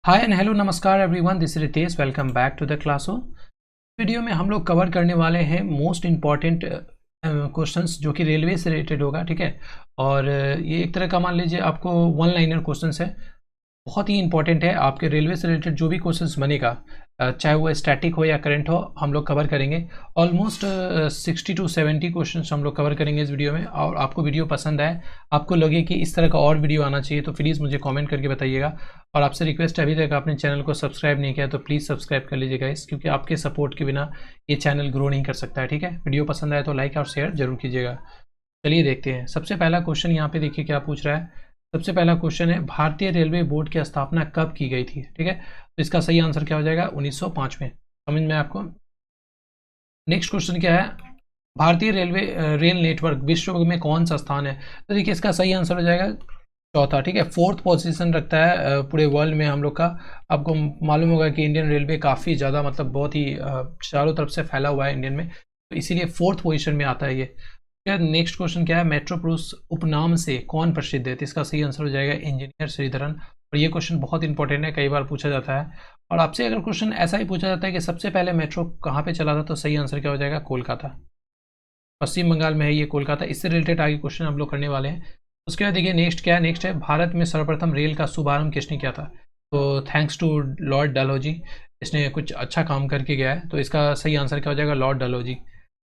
Hi and hello नमस्कार everyone, this is Ritesh. Welcome back to the Classo. Video में हम लोग कवर करने वाले हैं मोस्ट इम्पॉर्टेंट क्वेश्चंस जो कि रेलवे से रिलेटेड होगा। ठीक है, और ये एक तरह का मान लीजिए आपको वन लाइनर क्वेश्चंस है, बहुत ही इंपॉर्टेंट है। आपके रेलवे से रिलेटेड जो भी क्वेश्चंस बनेगा, चाहे वो स्टैटिक हो या करंट हो, हम लोग कवर करेंगे। ऑलमोस्ट 60 to 70 क्वेश्चंस हम लोग कवर करेंगे इस वीडियो में। और आपको वीडियो पसंद आए, आपको लगे कि इस तरह का और वीडियो आना चाहिए, तो प्लीज़ मुझे कमेंट करके बताइएगा। और आपसे रिक्वेस्ट है, अभी तक आपने चैनल को सब्सक्राइब नहीं किया तो प्लीज़ सब्सक्राइब कर लीजिएगा इस, क्योंकि आपके सपोर्ट के बिना ये चैनल ग्रो नहीं कर सकता है। ठीक है, वीडियो पसंद आए तो लाइक और शेयर जरूर कीजिएगा। चलिए देखते हैं। सबसे पहला क्वेश्चन यहाँ पे देखिए क्या पूछ रहा है। सबसे पहला क्वेश्चन है, भारतीय रेलवे बोर्ड की स्थापना कब की गई थी। ठीक है, तो इसका सही आंसर क्या हो जाएगा, 1905 में। समझ में आपको। नेक्स्ट क्वेश्चन क्या है, भारतीय रेलवे रेल नेटवर्क विश्व में कौन सा स्थान है। तो देखिए इसका सही आंसर हो जाएगा चौथा। ठीक है, फोर्थ पोजीशन रखता है पूरे वर्ल्ड में हम लोग का। आपको मालूम होगा कि इंडियन रेलवे काफ़ी ज़्यादा मतलब बहुत ही चारों तरफ से फैला हुआ है इंडियन में, तो इसीलिए फोर्थ पोजीशन में आता है ये। नेक्स्ट क्वेश्चन क्या है, मेट्रोप्लस उपनाम से कौन प्रसिद्ध है। तो इसका सही आंसर हो जाएगा इंजीनियर श्रीधरन। और ये क्वेश्चन बहुत इंपॉर्टेंट है, कई बार पूछा जाता है। और आपसे अगर क्वेश्चन ऐसा ही पूछा जाता है कि सबसे पहले मेट्रो कहाँ पे चला था, तो सही आंसर क्या हो जाएगा, कोलकाता। पश्चिम बंगाल में है ये कोलकाता। इससे रिलेटेड आगे क्वेश्चन हम लोग करने वाले हैं। उसके बाद देखिए नेक्स्ट क्या है, नेक्स्ट है, भारत में सर्वप्रथम रेल का शुभारंभ किसने किया था। तो थैंक्स टू लॉर्ड डलहौजी, इसने कुछ अच्छा काम करके गया है, तो इसका सही आंसर क्या हो जाएगा, लॉर्ड डलहौजी।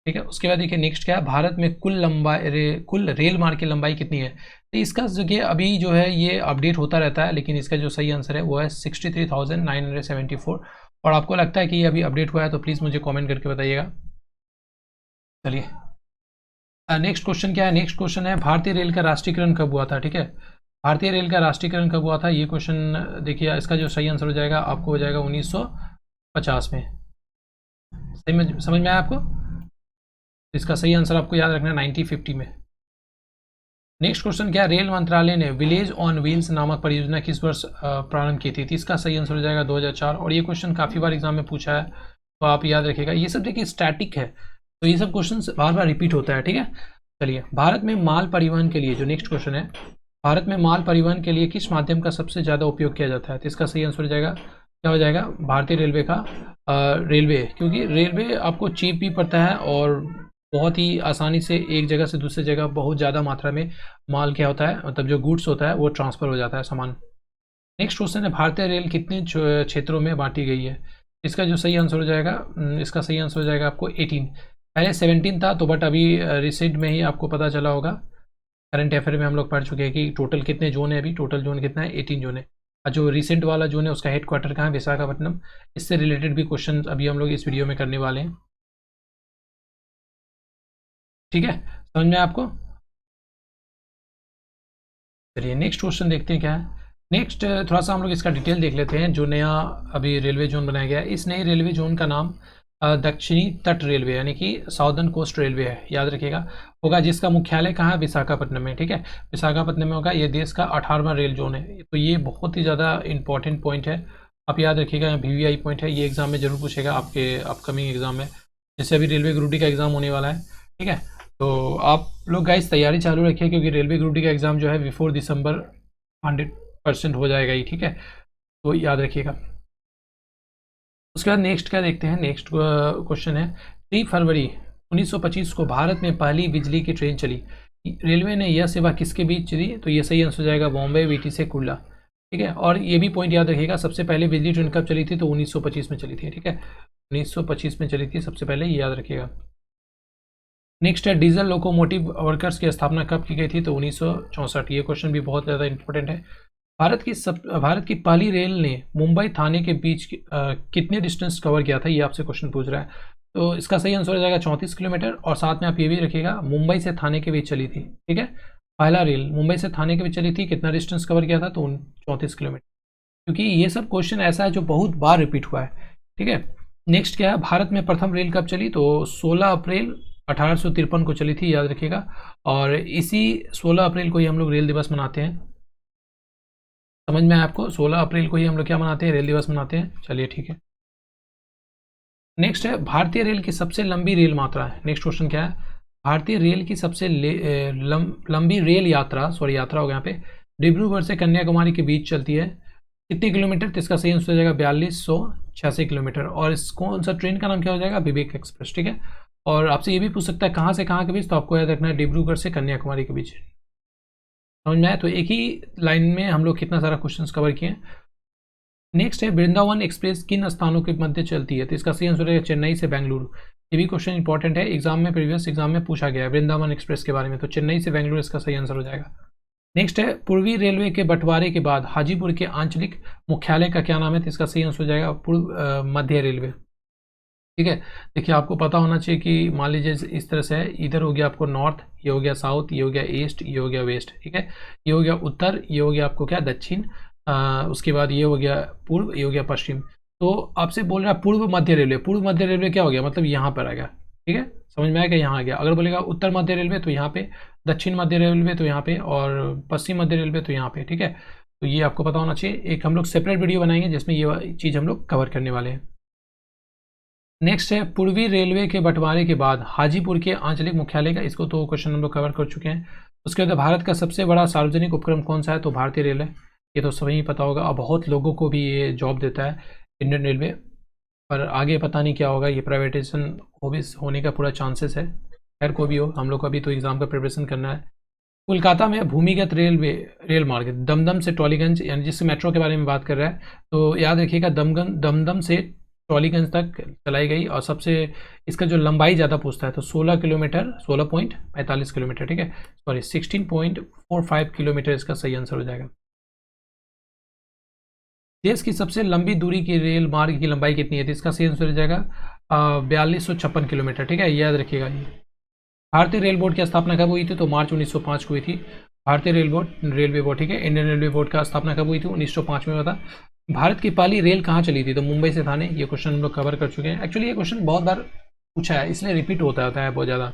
ठीक है, उसके बाद देखिए नेक्स्ट क्या है, भारत में कुल रेल मार्ग की लंबाई कितनी है। तो इसका जो कि अभी जो है ये अपडेट होता रहता है, लेकिन इसका जो सही आंसर है वो है 63,974। और आपको लगता है कि ये अभी अपडेट हुआ है तो प्लीज़ मुझे कमेंट करके बताइएगा। चलिए नेक्स्ट क्वेश्चन क्या है, नेक्स्ट क्वेश्चन है, भारतीय रेल का राष्ट्रीयकरण कब हुआ था। ठीक है, भारतीय रेल का राष्ट्रीयकरण कब हुआ था, ये क्वेश्चन देखिए इसका जो सही आंसर हो जाएगा आपको हो जाएगा 1950 में। सही में समझ में आया आपको। इसका सही आंसर आपको याद रखना है 1950 में। नेक्स्ट क्वेश्चन क्या, रेल मंत्रालय ने विलेज ऑन व्हील्स नामक परियोजना किस वर्ष प्रारंभ की थी। इसका सही आंसर हो जाएगा 2004। और ये क्वेश्चन काफ़ी बार एग्जाम में पूछा है, तो आप याद रखिएगा। ये सब देखिए स्टैटिक है, तो ये सब क्वेश्चन बार बार रिपीट होता है। ठीक है, चलिए भारत में माल परिवहन के लिए जो नेक्स्ट क्वेश्चन है, भारत में माल परिवहन के लिए किस माध्यम का सबसे ज़्यादा उपयोग किया जाता है। तो इसका सही आंसर हो जाएगा क्या हो जाएगा, भारतीय रेलवे का रेलवे, क्योंकि रेलवे आपको चीप भी पड़ता है और बहुत ही आसानी से एक जगह से दूसरी जगह बहुत ज़्यादा मात्रा में माल क्या होता है, मतलब जो गुड्स होता है वो ट्रांसफ़र हो जाता है सामान। नेक्स्ट क्वेश्चन है, भारतीय रेल कितने क्षेत्रों में बांटी गई है। इसका जो सही आंसर हो जाएगा, इसका सही आंसर हो जाएगा आपको 18। पहले 17 था, तो बट अभी रिसेंट में ही आपको पता चला होगा, करंट अफेयर में हम लोग पढ़ चुके हैं कि टोटल कितने जोन है। अभी टोटल जोन कितना है, 18 जोन है। और जो रिसेंट वाला जोन है उसका हेड क्वार्टर कहाँ है, विशाखापट्टनम। इससे रिलेटेड भी क्वेश्चन अभी हम लोग इस वीडियो में करने वाले हैं। ठीक है, समझ में आपको। चलिए नेक्स्ट क्वेश्चन देखते हैं क्या है। नेक्स्ट थोड़ा सा हम लोग इसका डिटेल देख लेते हैं। जो नया अभी रेलवे जोन बनाया गया है, इस नए रेलवे जोन का नाम दक्षिणी तट रेलवे यानी कि साउदर्न कोस्ट रेलवे है, याद रखिएगा। होगा जिसका मुख्यालय कहाँ है, विशाखापट्टनम में। ठीक है, विशाखापट्टनम में होगा। ये देश का 18वां रेल जोन है, तो ये बहुत ही ज़्यादा इंपॉर्टेंट पॉइंट है। आप याद रखिएगा, VVI पॉइंट है, ये एग्जाम में जरूर पूछेगा आपके अपकमिंग एग्जाम में। जैसे अभी रेलवे ग्रुप डी का एग्जाम होने वाला है। ठीक है, तो आप लोग गाइस तैयारी चालू रखिए, क्योंकि रेलवे ग्रुप डी का एग्ज़ाम जो है बिफोर दिसंबर 100% हो जाएगा ही। ठीक है, तो याद रखिएगा। उसके बाद नेक्स्ट क्या देखते हैं, नेक्स्ट क्वेश्चन है, 3 फरवरी 1925 को भारत में पहली बिजली की ट्रेन चली। रेलवे ने यह सेवा किसके बीच चली। तो ये सही आंसर हो जाएगा बॉम्बे वीटी से कुर्ला। ठीक है, और ये भी पॉइंट याद रखिएगा, सबसे पहले बिजली ट्रेन कब चली थी, तो 1925 में चली थी। ठीक है, 1925 में चली थी सबसे पहले, ये याद रखिएगा। नेक्स्ट है, डीजल लोकोमोटिव वर्कर्स की स्थापना कब की गई थी। तो 1964। ये क्वेश्चन भी बहुत ज़्यादा इंपॉर्टेंट है। भारत की पहली रेल ने मुंबई थाने के बीच कितने डिस्टेंस कवर किया था, ये आपसे क्वेश्चन पूछ रहा है। तो इसका सही आंसर हो जाएगा 34 किलोमीटर। और साथ में आप ये भी रखिएगा, मुंबई से थाने के बीच चली थी। ठीक है, पहला रेल मुंबई से थाने के बीच चली थी, कितना डिस्टेंस कवर किया था, तो 34 किलोमीटर। क्योंकि ये सब क्वेश्चन ऐसा है जो बहुत बार रिपीट हुआ है। ठीक है, नेक्स्ट क्या है, भारत में प्रथम रेल कब चली। तो 16 अप्रैल 1853 को चली थी, याद रखिएगा। और इसी 16 अप्रैल को ही हम लोग रेल दिवस मनाते हैं। समझ में आया आपको, 16 अप्रैल को ही हम लोग क्या मनाते हैं, रेल दिवस मनाते हैं। चलिए ठीक है, नेक्स्ट है, भारतीय रेल की सबसे लंबी रेल मात्रा है। नेक्स्ट क्वेश्चन क्या है, भारतीय रेल की सबसे लंबी रेल यात्रा, सॉरी यात्रा हो गया यहाँ पे, डिब्रूगढ़ से कन्याकुमारी के बीच चलती है, कितने किलोमीटर, तो इसका सही आंसर हो जाएगा 4286 किलोमीटर। और इस कौन सा ट्रेन का नाम क्या हो जाएगा, विवेक एक्सप्रेस, ठीक है। और आपसे ये भी पूछ सकता है कहाँ से कहाँ के बीच, तो आपको याद रखना है डिब्रूगढ़ से कन्याकुमारी के बीच। समझ में आया, तो एक ही लाइन में हम लोग कितना सारा क्वेश्चन कवर किए। नेक्स्ट है वृंदावन एक्सप्रेस किन स्थानों के मध्य चलती है, तो इसका सही आंसर है चेन्नई से बेंगलुरु। ये भी क्वेश्चन इंपॉर्टेंट है, एग्जाम में प्रीवियस एग्जाम में पूछा गया है वृंदावन एक्सप्रेस के बारे में, तो चेन्नई से बेंगलुरु इसका सही आंसर हो जाएगा। नेक्स्ट है पूर्वी रेलवे के बंटवारे के बाद हाजीपुर के आंचलिक मुख्यालय का क्या नाम है, तो इसका सही आंसर हो जाएगा पूर्व मध्य रेलवे, ठीक है। देखिए आपको पता होना चाहिए कि मान लीजिए इस तरह से है, इधर हो गया आपको नॉर्थ, ये हो गया साउथ, ये हो गया ईस्ट, ये हो गया वेस्ट, ठीक है। ये हो गया उत्तर, ये हो गया आपको क्या दक्षिण, उसके बाद ये हो गया पूर्व, ये हो गया पश्चिम। तो आपसे बोल रहा है पूर्व मध्य रेलवे, पूर्व मध्य रेलवे क्या हो गया, मतलब यहाँ पर आ गया, ठीक है, समझ में आएगा, यहाँ आ गया। अगर बोलेगा उत्तर मध्य रेलवे तो यहाँ पे, दक्षिण मध्य रेलवे तो यहाँ पे, और पश्चिम मध्य रेलवे तो यहाँ पे, ठीक है। तो ये आपको पता होना चाहिए। एक हम लोग सेपरेट वीडियो बनाएंगे जिसमें ये चीज़ हम लोग कवर करने वाले हैं। नेक्स्ट है पूर्वी रेलवे के बंटवारे के बाद हाजीपुर के आंचलिक मुख्यालय का, इसको तो क्वेश्चन हम लोग कवर कर चुके हैं। उसके बाद भारत का सबसे बड़ा सार्वजनिक उपक्रम कौन सा है, तो भारतीय रेल है, ये तो सभी पता होगा। और बहुत लोगों को भी ये जॉब देता है इंडियन रेलवे, पर आगे पता नहीं क्या होगा, ये प्राइवेटाइजेशन होने का पूरा चांसेस है। खैर को भी हो, हम लोग को अभी तो एग्जाम का प्रिपरेशन करना है। कोलकाता में भूमिगत रेल मार्ग दमदम से टॉलीगंज, यानी जिससे मेट्रो के बारे में बात कर रहा है, तो याद रखिएगा दमदम से टॉलीगंज तक चलाई गई। और सबसे इसका जो लंबाई ज़्यादा पूछता है तो 16 किलोमीटर, 16.45 किलोमीटर, ठीक है, सॉरी 16.45 किलोमीटर इसका सही आंसर हो जाएगा। देश की सबसे लंबी दूरी की रेल मार्ग की लंबाई कितनी है, तो इसका सही आंसर हो जाएगा 4256 किलोमीटर, ठीक है, याद रखिएगा। ये भारतीय रेल बोर्ड की स्थापना कब हुई थी, तो मार्च 1905 को हुई थी। भारतीय रेलवे बोर्ड, ठीक है, इंडियन रेलवे बोर्ड का स्थापना कब हुई थी, 1905 में हुआ था। भारत की पहली रेल कहाँ चली थी, तो मुंबई से थाने। ये क्वेश्चन हम लोग कवर कर चुके हैं। एक्चुअली ये क्वेश्चन बहुत बार पूछा है, इसलिए रिपीट होता है बहुत ज़्यादा।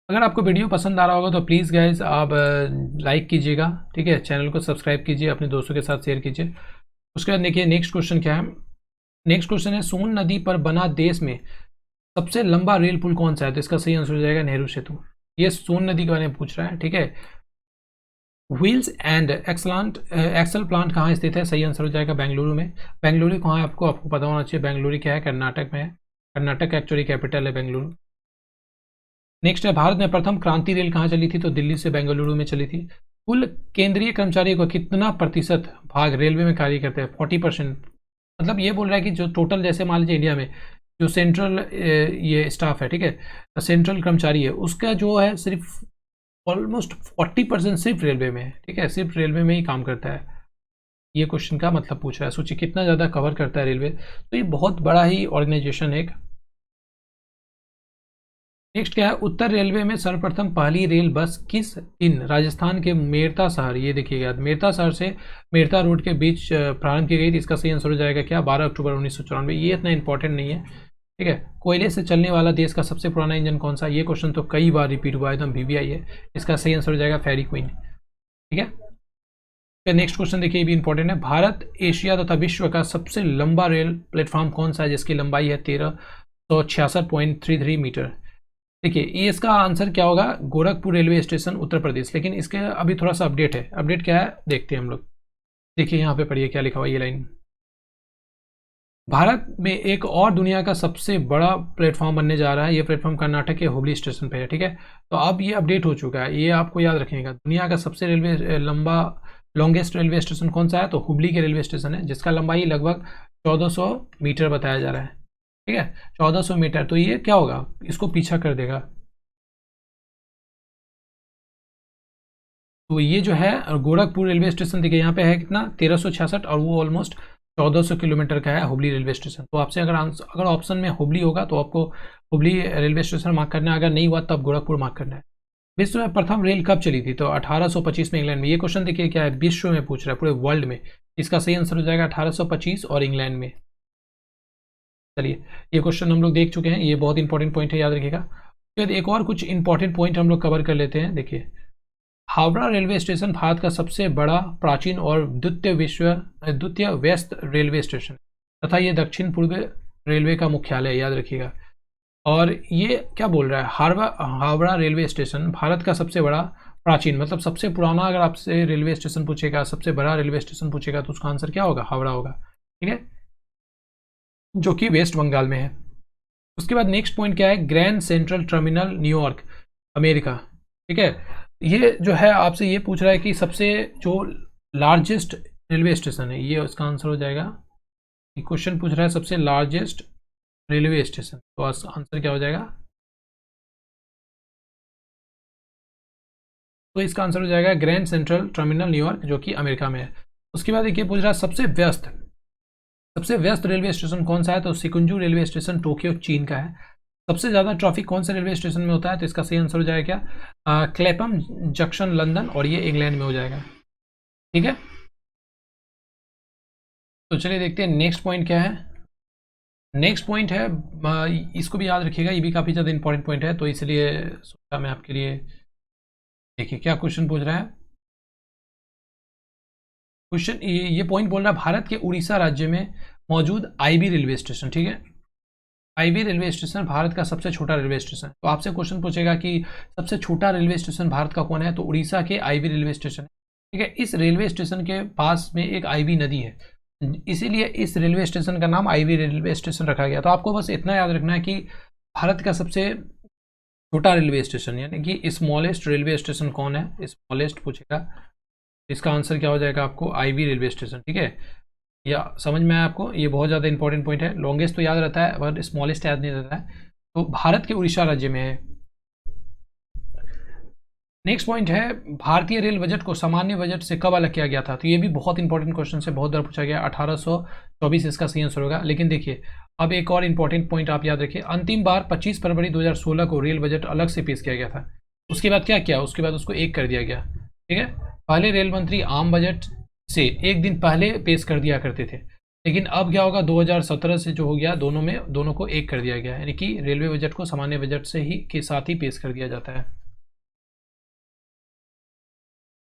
अगर आपको वीडियो पसंद आ रहा होगा तो प्लीज़ गाइज आप लाइक कीजिएगा, ठीक है, चैनल को सब्सक्राइब कीजिए, अपने दोस्तों के साथ शेयर कीजिए। उसके बाद देखिए नेक्स्ट क्वेश्चन क्या है। नेक्स्ट क्वेश्चन है सोन नदी पर बना देश में सबसे लंबा रेल पुल कौन सा है, तो इसका सही आंसर हो जाएगा नेहरू सेतु। ये सोन नदी के बारे में पूछ रहा है, ठीक है। व्हील्स एंड एक्सल प्लांट कहाँ स्थित है, सही आंसर हो जाएगा बेंगलुरु में। बेंगलुरु कहाँ है आपको पता होना चाहिए। बेंगलुरु क्या है, कर्नाटक में है, कर्नाटक एक्चुअली कैपिटल है बेंगलुरु। नेक्स्ट है भारत में प्रथम क्रांति रेल कहाँ चली थी, तो दिल्ली से बेंगलुरु में चली थी। कुल केंद्रीय कर्मचारियों का कितना प्रतिशत भाग रेलवे में कार्य करते हैं, 40%। मतलब ये बोल रहा है कि जो टोटल, जैसे मान लीजिए इंडिया में जो सेंट्रल ये स्टाफ है, ठीक है, सेंट्रल कर्मचारी है, उसका जो है सिर्फ ऑलमोस्ट 40% सिर्फ रेलवे में है, ठीक है, सिर्फ रेलवे में ही काम करता है। ये क्वेश्चन का मतलब पूछ रहा है, सोचिए कितना ज़्यादा कवर करता है रेलवे, तो ये बहुत बड़ा ही ऑर्गेनाइजेशन है एक। नेक्स्ट क्या है, उत्तर रेलवे में सर्वप्रथम पहली रेल बस किस दिन राजस्थान के मेरता शहर, ये देखिएगा मेरता शहर से मेरता रोड के बीच प्रारंभ की गई थी। इसका सही आंसर हो जाएगा क्या, 12 अक्टूबर 1994। ये इतना इंपॉर्टेंट नहीं है, ठीक है। कोयले से चलने वाला देश का सबसे पुराना इंजन कौन सा, ये क्वेश्चन तो कई बार रिपीट हुआ है, एकदम VVI है। इसका सही आंसर हो जाएगा फेरी क्वीन, ठीक है। नेक्स्ट क्वेश्चन देखिए, ये भी इंपॉर्टेंट है। भारत, एशिया तथा विश्व का सबसे लंबा रेल प्लेटफॉर्म कौन सा है, जिसकी लंबाई है 1366.33 मीटर। देखिए ये इसका आंसर क्या होगा, गोरखपुर रेलवे स्टेशन उत्तर प्रदेश। लेकिन इसके अभी थोड़ा सा अपडेट है, अपडेट क्या है देखते हैं हम लोग। देखिए यहाँ पे पढ़िए क्या लिखा हुआ, ये लाइन, भारत में एक और दुनिया का सबसे बड़ा प्लेटफॉर्म बनने जा रहा है। ये प्लेटफॉर्म कर्नाटक के हुबली स्टेशन पे है, ठीक है। तो अब ये अपडेट हो चुका है, ये आपको याद रखिएगा। दुनिया का सबसे लॉन्गेस्ट रेलवे स्टेशन कौन सा है, तो हुबली के रेलवे स्टेशन है, जिसका लंबाई लगभग 1400 मीटर बताया जा रहा है, ठीक है, 1400 मीटर। तो ये क्या होगा, इसको पीछा कर देगा। तो ये जो है गोरखपुर रेलवे स्टेशन, देखिए यहाँ पे है कितना 1366, और वो ऑलमोस्ट 1400 किलोमीटर का है हुबली रेलवे स्टेशन। तो आपसे अगर ऑप्शन में हुबली होगा तो आपको हुबली रेलवे स्टेशन मार्क करना है, अगर नहीं हुआ तब गोरखपुर मार्क करना है। विश्व में प्रथम रेल कब चली थी, तो 1825 में इंग्लैंड में। ये क्वेश्चन देखिए क्या है, विश्व में पूछ रहा है, पूरे वर्ल्ड में। इसका सही आंसर हो जाएगा 1825 और इंग्लैंड में। चलिए ये क्वेश्चन हम लोग देख चुके हैं, ये बहुत इंपॉर्टेंट पॉइंट है, याद रखिएगा। फिर एक और कुछ इंपॉर्टेंट पॉइंट हम लोग कवर कर लेते हैं। देखिए हावड़ा रेलवे स्टेशन भारत का सबसे बड़ा, प्राचीन और द्वितीय व्यस्त रेलवे स्टेशन तथा ये दक्षिण पूर्व रेलवे का मुख्यालय, याद रखिएगा। और ये क्या बोल रहा है, हावड़ा रेलवे स्टेशन भारत का सबसे बड़ा, प्राचीन मतलब सबसे पुराना, अगर आपसे रेलवे स्टेशन पूछेगा, सबसे बड़ा रेलवे स्टेशन पूछेगा तो उसका आंसर क्या होगा? हावड़ा होगा, ठीक है, जो कि वेस्ट बंगाल में है। उसके बाद नेक्स्ट पॉइंट क्या है? Grand central terminal New York, America, ठीक है। ये जो है आपसे ये पूछ रहा है कि सबसे जो लार्जेस्ट रेलवे स्टेशन है, ये उसका आंसर हो जाएगा। क्वेश्चन पूछ रहा है सबसे लार्जेस्ट रेलवे स्टेशन, तो आंसर क्या हो जाएगा? तो इसका आंसर हो जाएगा ग्रैंड सेंट्रल टर्मिनल न्यूयॉर्क, जो कि अमेरिका में है। उसके बाद एक ये पूछ रहा है सबसे व्यस्त रेलवे स्टेशन कौन सा है? तो सिकुंजू रेलवे स्टेशन टोक्यो चीन का है। सबसे ज़्यादा ट्रैफिक कौन से रेलवे स्टेशन में होता है? तो इसका सही आंसर हो जाएगा क्या? क्लेपम जंक्शन लंदन, और ये इंग्लैंड में हो जाएगा, ठीक है। तो चलिए देखते हैं नेक्स्ट पॉइंट क्या है। नेक्स्ट पॉइंट है, इसको भी याद रखिएगा, ये भी काफ़ी ज़्यादा इंपॉर्टेंट पॉइंट है, तो इसलिए सोचा मैं आपके लिए। देखिए क्या क्वेश्चन पूछ रहा है। क्वेश्चन ये पॉइंट बोल रहा है भारत के उड़ीसा राज्य में मौजूद आईबी रेलवे स्टेशन, ठीक है। आईबी रेलवे स्टेशन भारत का सबसे छोटा रेलवे स्टेशन। तो आपसे क्वेश्चन पूछेगा कि सबसे छोटा रेलवे स्टेशन भारत का कौन है? तो उड़ीसा के आईबी रेलवे स्टेशन है, ठीक है। इस रेलवे स्टेशन के पास में एक आईबी नदी है, इसीलिए इस रेलवे स्टेशन का नाम आईबी रेलवे स्टेशन रखा गया। तो आपको बस इतना याद रखना है कि भारत का सबसे छोटा रेलवे स्टेशन यानी कि स्मॉलेस्ट रेलवे स्टेशन कौन है, स्मॉलेस्ट पूछेगा, इसका आंसर क्या हो जाएगा आपको? आईबी रेलवे स्टेशन, ठीक है। या समझ में आया आपको? ये बहुत ज़्यादा इंपॉर्टेंट पॉइंट है। लॉन्गेस्ट तो याद रहता है बट स्मॉलेस्ट याद नहीं रहता है। तो भारत के उड़ीसा राज्य में है। नेक्स्ट पॉइंट है, भारतीय रेल बजट को सामान्य बजट से कब अलग किया गया था? तो ये भी बहुत इंपॉर्टेंट क्वेश्चन से बहुत बार पूछा गया। 1824 इसका सही आंसर होगा। लेकिन देखिए अब एक और इंपॉर्टेंट पॉइंट आप याद रखिए, अंतिम बार 25 फरवरी 2016 को रेल बजट अलग से पेश किया गया था। उसके बाद क्या किया? उसके बाद उसको एक कर दिया गया, ठीक है। पहले रेल मंत्री आम बजट से एक दिन पहले पेश कर दिया करते थे, लेकिन अब क्या होगा? 2017 से जो हो गया, दोनों को एक कर दिया गया, यानी कि रेलवे बजट को सामान्य बजट से ही के साथ ही पेश कर दिया जाता है।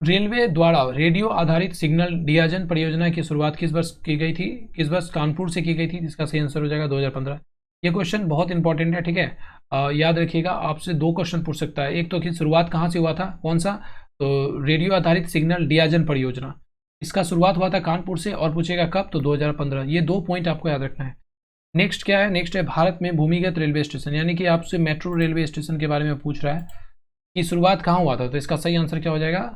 रेलवे द्वारा रेडियो आधारित सिग्नल डियाजन परियोजना की शुरुआत किस वर्ष की गई थी? किस वर्ष कानपुर से की गई थी? जिसका सही आंसर हो जाएगा 2015। ये क्वेश्चन बहुत इंपॉर्टेंट है, ठीक है। याद रखिएगा, आपसे दो क्वेश्चन पूछ सकता है। एक तो कि शुरुआत कहाँ से हुआ था, कौन सा? तो रेडियो आधारित सिग्नल डियाजन परियोजना, इसका शुरुआत हुआ था कानपुर से, और पूछेगा कब? तो 2015। ये दो पॉइंट आपको याद रखना है। नेक्स्ट क्या है? नेक्स्ट है भारत में भूमिगत रेलवे स्टेशन, यानी कि आपसे मेट्रो रेलवे स्टेशन के बारे में पूछ रहा है कि शुरुआत कहाँ हुआ था। तो इसका सही आंसर क्या हो जाएगा?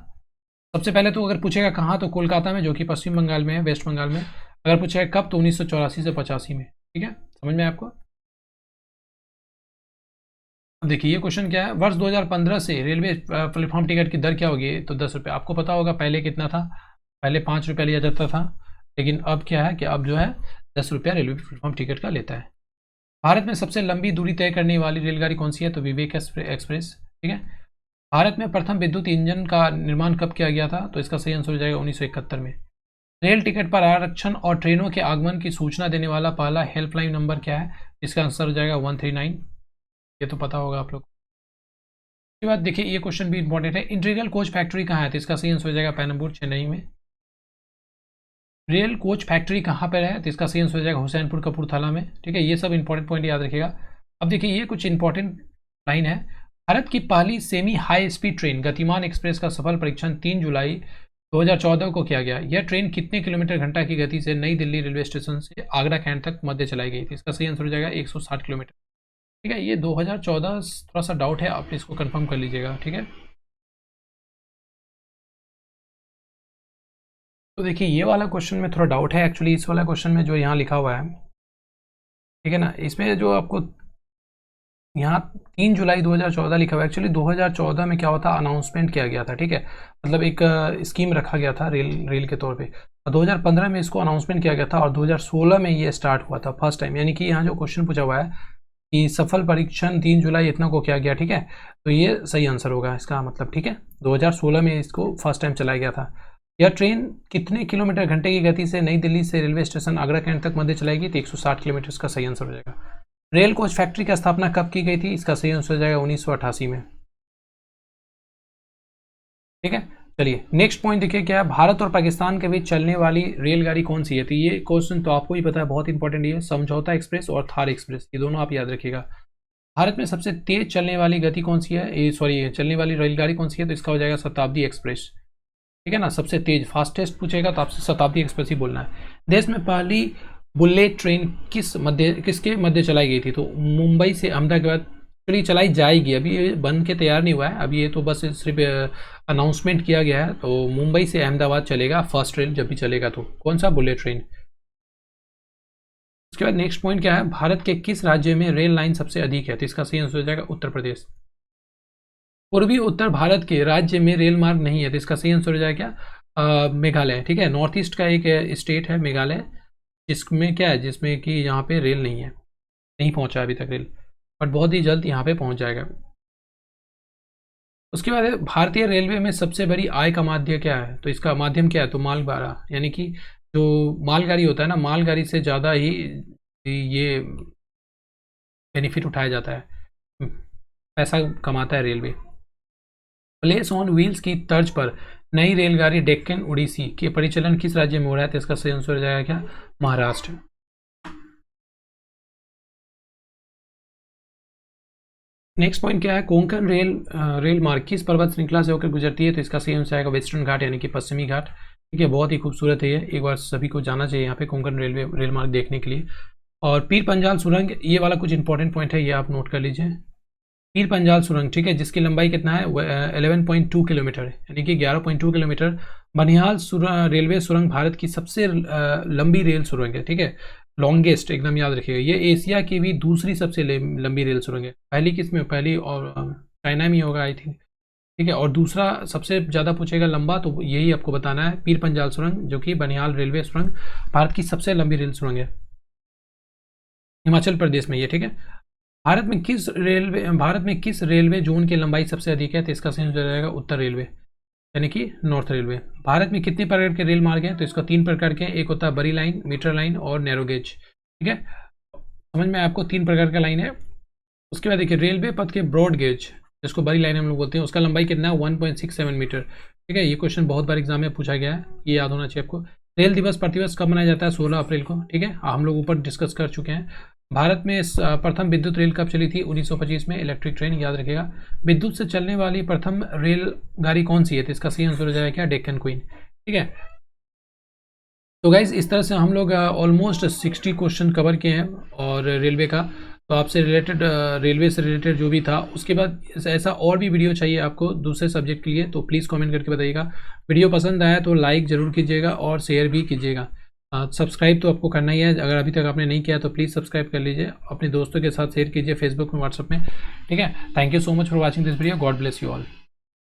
सबसे पहले तो अगर पूछेगा कहाँ, तो कोलकाता में, जो कि पश्चिम बंगाल में है, वेस्ट बंगाल में। अगर पूछेगा कब, तो 1984 से 85 में, ठीक है। समझ में आपको? अब देखिए ये क्वेश्चन क्या है, वर्ष 2015 से रेलवे प्लेटफॉर्म टिकट की दर क्या होगी? तो 10 रुपये। आपको पता होगा पहले कितना था, पहले 5 रुपया लिया जाता था, लेकिन अब क्या है कि अब जो है 10 रुपया रेलवे प्लेटफॉर्म टिकट का लेता है। भारत में सबसे लंबी दूरी तय करने वाली रेलगाड़ी कौन सी है? तो विवेक एक्सप्रेस, ठीक है। भारत में प्रथम विद्युत इंजन का निर्माण कब किया गया था? तो इसका सही आंसर हो जाएगा 1971 में। रेल टिकट पर आरक्षण और ट्रेनों के आगमन की सूचना देने वाला पहला हेल्पलाइन नंबर क्या है? इसका आंसर हो जाएगा 139। ये तो पता होगा आप लोग। उसके बाद देखिए ये क्वेश्चन भी इंपॉर्टेंट है, इंटीग्रल कोच फैक्ट्री कहाँ है? तो इसका सही आंसर हो जाएगा पेरम्बूर, चेन्नई में। रेल कोच फैक्ट्री कहाँ पर है? तो इसका सही आंसर हो जाएगा हुसैनपुर, कपूरथला में, ठीक है। ये सब इंपॉर्टेंट पॉइंट याद रखिएगा। अब देखिए ये कुछ इंपॉर्टेंट लाइन है। भारत की पहली सेमी हाई स्पीड ट्रेन गतिमान एक्सप्रेस का सफल परीक्षण 3 जुलाई 2014 को किया गया। यह ट्रेन कितने किलोमीटर घंटा की गति से नई दिल्ली रेलवे स्टेशन से आगरा कैंट तक मध्य चलाई गई थी? इसका सही आंसर हो जाएगा 160 किलोमीटर, ठीक है। ये 2014 थोड़ा सा डाउट है, आप इसको कंफर्म कर लीजिएगा, ठीक है। तो देखिए ये वाला क्वेश्चन में थोड़ा डाउट है एक्चुअली, इस वाला क्वेश्चन में जो यहाँ लिखा हुआ है, ठीक है ना, इसमें जो आपको यहाँ 3 जुलाई 2014 लिखा हुआ है। एक्चुअली 2014 में क्या हुआ था, अनाउंसमेंट किया गया था, ठीक है। मतलब एक स्कीम रखा गया था रेल के तौर पे, और 2015 में इसको अनाउंसमेंट किया गया था, और 2016 में ये स्टार्ट हुआ था फर्स्ट टाइम। यानी कि यहाँ जो क्वेश्चन पूछा हुआ है कि सफल परीक्षण 3 जुलाई इतना को किया गया, ठीक है, तो ये सही आंसर होगा इसका मतलब, ठीक है। 2016 में इसको फर्स्ट टाइम चलाया गया था। यह ट्रेन कितने किलोमीटर घंटे की गति से नई दिल्ली से रेलवे स्टेशन आगरा कैंट तक मध्य चलाएगी? तो 160 किलोमीटर का सही आंसर हो जाएगा। रेल कोच फैक्ट्री की स्थापना कब की गई थी? इसका सही आंसर हो जाएगा 1988 में, ठीक है। चलिए नेक्स्ट पॉइंट देखिए क्या है, भारत और पाकिस्तान के बीच चलने वाली रेलगाड़ी कौन सी है? तो ये क्वेश्चन तो आपको ही पता है, बहुत इंपॉर्टेंट, ये समझौता एक्सप्रेस और थार एक्सप्रेस, ये दोनों आप याद रखिएगा। भारत में सबसे तेज चलने वाली गति कौन सी है, सॉरी चलने वाली रेलगाड़ी कौन सी है, तो इसका हो जाएगा शताब्दी एक्सप्रेस। ठीक है ना, सबसे तेज फास्टेस्ट पूछेगा तो आपसे शताब्दी एक्सप्रेस ही बोलना है। देश में पहली बुलेट ट्रेन किसके मध्य चलाई गई थी, तो मुंबई से अहमदाबाद चलिए चलाई जाएगी, अभी ये बन के तैयार नहीं हुआ है, अभी ये तो बस सिर्फ अनाउंसमेंट किया गया है। तो मुंबई से अहमदाबाद चलेगा फर्स्ट ट्रेन, जब भी चलेगा तो कौन सा, बुलेट ट्रेन। उसके बाद नेक्स्ट पॉइंट क्या है, भारत के किस राज्य में रेल लाइन सबसे अधिक है, तो इसका सही आंसर हो जाएगा उत्तर प्रदेश। पूर्वी उत्तर भारत के राज्य में रेल मार्ग नहीं है, तो इसका सही आंसर हो जाएगा क्या, मेघालय। ठीक है, नॉर्थ ईस्ट का एक स्टेट है मेघालय, जिसमें क्या है, जिसमें कि यहाँ पे रेल नहीं है, नहीं पहुँचा अभी तक रेल, बट बहुत ही जल्द यहाँ पे पहुँच जाएगा। उसके बाद भारतीय रेलवे में सबसे बड़ी आय का माध्यम क्या है, तो इसका माध्यम क्या है, तो मालगाड़ा, यानी कि जो मालगाड़ी होता है ना, मालगाड़ी से ज़्यादा ही ये बेनिफिट उठाया जाता है, पैसा कमाता है रेलवे। प्लेस ऑन व्हील्स की तर्ज पर नई रेलगाड़ी डेक्कन ओडिसी के परिचालन किस राज्य में हो रहा है, तो इसका सही आंसर हो जाएगा क्या, महाराष्ट्र। नेक्स्ट पॉइंट क्या है, कोंकण रेल मार्ग किस पर्वत श्रृंखला से होकर गुजरती है, तो इसका सही आंसर आएगा वेस्टर्न घाट, यानी कि पश्चिमी घाट। ठीक है, बहुत ही खूबसूरत है ये, एक बार सभी को जाना चाहिए यहाँ पे कोंकण रेल मार्ग देखने के लिए। और पीर पंजाल सुरंग, ये वाला कुछ इंपॉर्टेंट पॉइंट है, ये आप नोट कर लीजिए। पीर पंजाल सुरंग, ठीक है, जिसकी लंबाई कितना है, 11.2 किलोमीटर है, यानी कि 11.2 किलोमीटर। बनिहाल रेलवे सुरंग भारत की सबसे लंबी रेल सुरंग है। ठीक है, लॉन्गेस्ट, एकदम याद रखिएगा। ये एशिया की भी दूसरी सबसे लंबी रेल सुरंग है। पहली किस में, पहली और चाइना में होगा आई थिंक। ठीक है, और दूसरा सबसे ज़्यादा पूछेगा लंबा, तो यही आपको बताना है, पीर पंजाल सुरंग, जो कि बनिहाल रेलवे सुरंग भारत की सबसे लंबी रेल सुरंग है, हिमाचल प्रदेश में ये। ठीक है, भारत में किस रेलवे जोन की लंबाई सबसे अधिक है, तो इसका सही हो जाएगा उत्तर रेलवे, यानी कि नॉर्थ रेलवे। भारत में कितने प्रकार के रेल मार्ग हैं, तो इसका 3 प्रकार के हैं, एक होता है बड़ी लाइन, मीटर लाइन और नैरो गेज। ठीक है, समझ में आपको 3 प्रकार का लाइन है। उसके बाद देखिए रेलवे पथ के ब्रॉड गेज, जिसको बड़ी लाइन हम लोग बोलते हैं, उसका लंबाई कितना है, 1.67 मीटर। ठीक है, ये क्वेश्चन बहुत बार एग्जाम में पूछा गया है, ये याद होना चाहिए आपको। रेल दिवस प्रतिवर्ष कब मनाया जाता है, 16 अप्रैल को। ठीक है, हम लोग ऊपर डिस्कस कर चुके हैं। भारत में प्रथम विद्युत रेल कब चली थी, 1925 में, इलेक्ट्रिक ट्रेन, याद रखिएगा। विद्युत से चलने वाली प्रथम रेलगाड़ी कौन सी है, तो इसका सही आंसर हो जाएगा क्या, डेक्कन क्वीन। ठीक है, तो गाइज इस तरह से हम लोग ऑलमोस्ट 60 क्वेश्चन कवर किए हैं और रेलवे का। तो आपसे रिलेटेड, रेलवे से रिलेटेड जो भी था, उसके बाद ऐसा और भी वीडियो चाहिए आपको दूसरे सब्जेक्ट के लिए, तो प्लीज़ कमेंट करके बताइएगा। वीडियो पसंद आया तो लाइक ज़रूर कीजिएगा और शेयर भी कीजिएगा। सब्सक्राइब तो आपको करना ही है, अगर अभी तक आपने नहीं किया तो प्लीज़ सब्सक्राइब कर लीजिए, अपने दोस्तों के साथ शेयर कीजिए फेसबुक में, व्हाट्सएप में। ठीक है, thank you so much for watching this video, God bless you all.